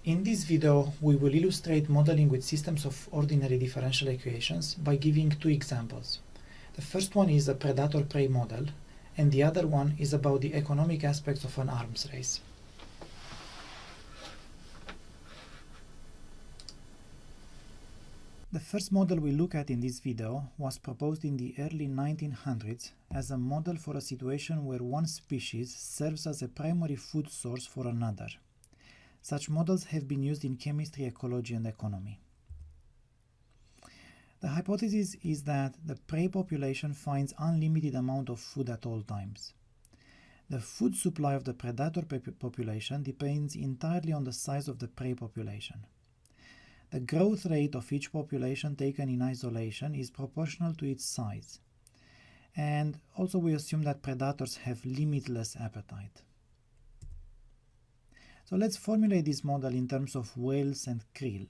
In this video, we will illustrate modeling with systems of ordinary differential equations by giving two examples. The first one is a predator-prey model, and the other one is about the economic aspects of an arms race. The first model we look at in this video was proposed in the early 1900s as a model for a situation where one species serves as a primary food source for another. Such models have been used in chemistry, ecology, and economy. The hypothesis is that the prey population finds unlimited amount of food at all times. The food supply of the predator population depends entirely on the size of the prey population. The growth rate of each population taken in isolation is proportional to its size. And also we assume that predators have limitless appetite. So let's formulate this model in terms of whales and krill.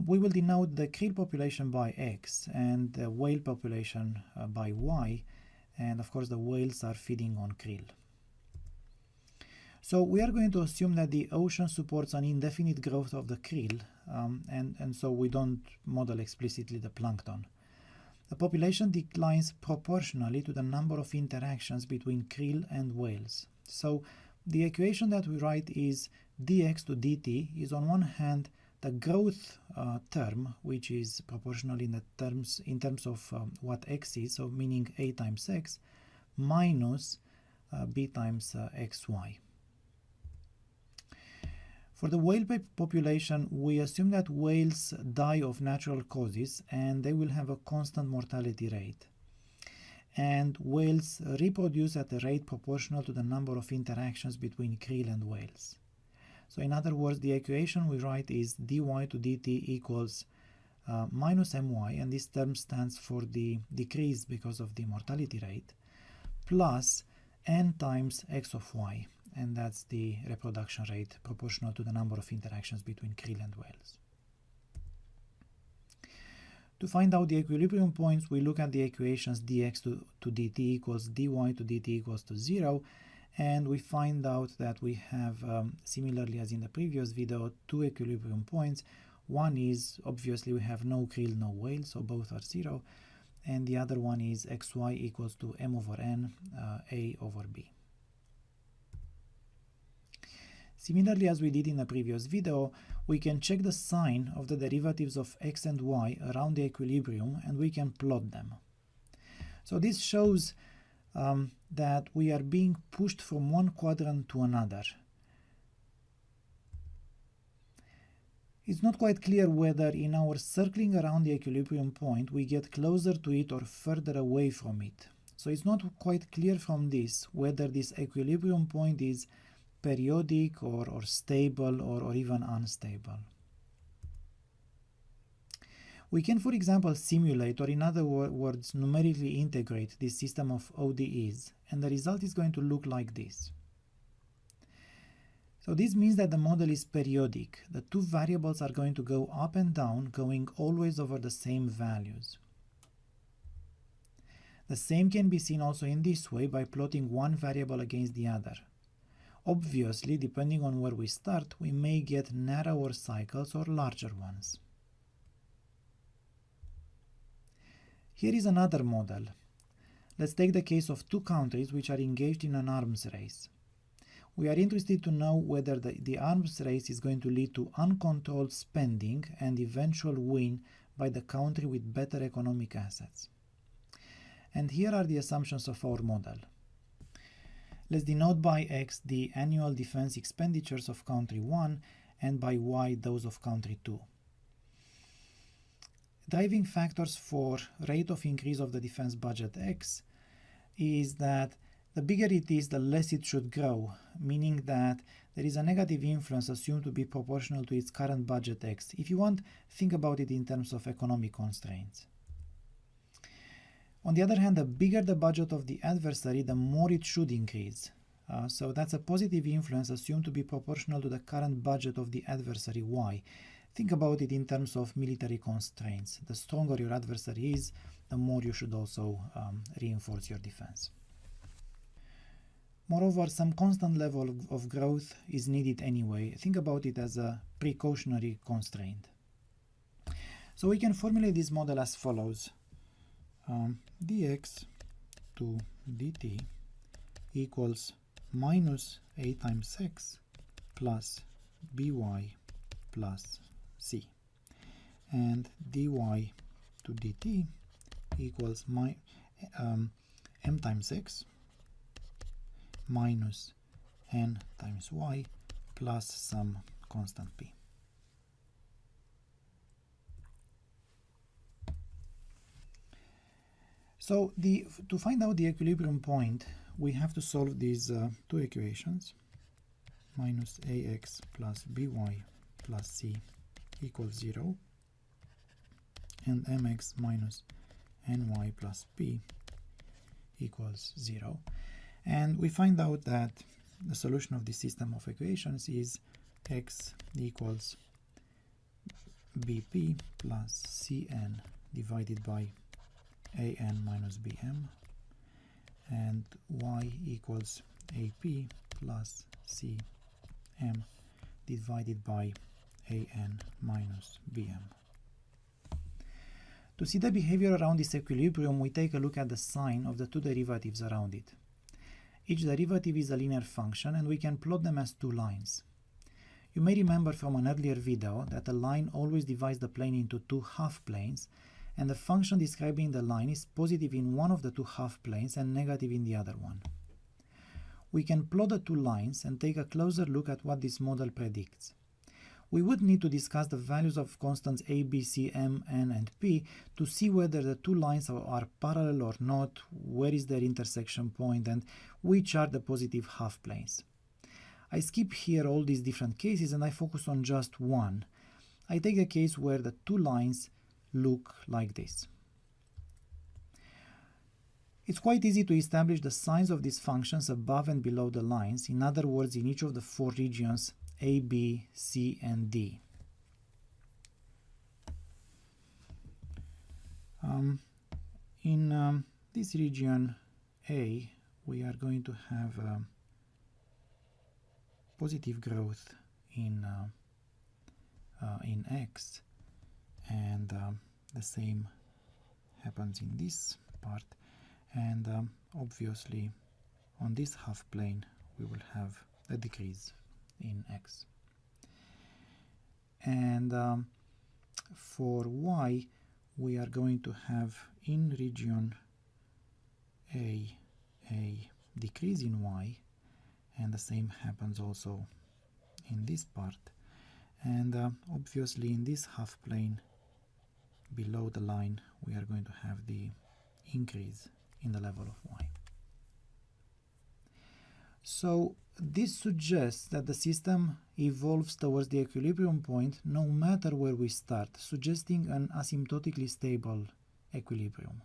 We will denote the krill population by X and the whale population by Y, and of course the whales are feeding on krill. So we are going to assume that the ocean supports an indefinite growth of the krill, and so we don't model explicitly the plankton. The population declines proportionally to the number of interactions between krill and whales. So the equation that we write is dx to dt is on one hand the growth term, which is proportional in terms of what x is, so meaning a times x, minus b times xy. For the whale population, we assume that whales die of natural causes and they will have a constant mortality rate. And whales reproduce at a rate proportional to the number of interactions between krill and whales. So in other words, the equation we write is dy to dt equals minus my, and this term stands for the decrease because of the mortality rate, plus n times x of y, and that's the reproduction rate proportional to the number of interactions between krill and whales. To find out the equilibrium points, we look at the equations dx to dt equals dy to dt equals to 0, and we find out that we have, similarly as in the previous video, two equilibrium points. One is, obviously, we have no krill, no whale, so both are 0, and the other one is xy equals to m over n, a over b. Similarly as we did in the previous video, we can check the sign of the derivatives of x and y around the equilibrium, and we can plot them. So this shows that we are being pushed from one quadrant to another. It's not quite clear whether in our circling around the equilibrium point we get closer to it or further away from it. So it's not quite clear from this whether this equilibrium point is periodic or stable or even unstable. We can, for example, simulate, or in other words, numerically integrate this system of ODEs, and the result is going to look like this. So this means that the model is periodic. The two variables are going to go up and down, going always over the same values. The same can be seen also in this way by plotting one variable against the other. Obviously, depending on where we start, we may get narrower cycles or larger ones. Here is another model. Let's take the case of two countries which are engaged in an arms race. We are interested to know whether the arms race is going to lead to uncontrolled spending and eventual win by the country with better economic assets. And here are the assumptions of our model. Let's denote by X the annual defense expenditures of country 1 and by Y those of country 2. Driving factors for rate of increase of the defense budget X is that the bigger it is, the less it should grow, meaning that there is a negative influence assumed to be proportional to its current budget X. If you want, think about it in terms of economic constraints. On the other hand, the bigger the budget of the adversary, the more it should increase. So that's a positive influence assumed to be proportional to the current budget of the adversary Y. Think about it in terms of military constraints. The stronger your adversary is, the more you should also reinforce your defense. Moreover, some constant level of growth is needed anyway. Think about it as a precautionary constraint. So we can formulate this model as follows. Dx to dt equals minus a times x plus by plus c. And dy to dt equals m times x minus n times y plus some constant p. So to find out the equilibrium point, we have to solve these two equations. Minus ax plus by plus c equals 0, and mx minus ny plus p equals 0. And we find out that the solution of this system of equations is x equals bp plus cn divided by an minus bm, and y equals ap plus cm divided by an minus bm. To see the behavior around this equilibrium, we take a look at the sign of the two derivatives around it. Each derivative is a linear function, and we can plot them as two lines. You may remember from an earlier video that a line always divides the plane into two half planes, and the function describing the line is positive in one of the two half planes and negative in the other one. We can plot the two lines and take a closer look at what this model predicts. We would need to discuss the values of constants a, b, c, m, n, and p to see whether the two lines are parallel or not, where is their intersection point, and which are the positive half planes. I skip here all these different cases and I focus on just one. I take a case where the two lines look like this. It's quite easy to establish the signs of these functions above and below the lines, in other words, in each of the four regions A, B, C, and D. In this region A, we are going to have positive growth in x, and the same happens in this part, and obviously on this half plane we will have a decrease in x. And for y, we are going to have in region a decrease in y, and the same happens also in this part, and obviously in this half plane below the line we are going to have the increase in the level of y. So this suggests that the system evolves towards the equilibrium point no matter where we start, suggesting an asymptotically stable equilibrium.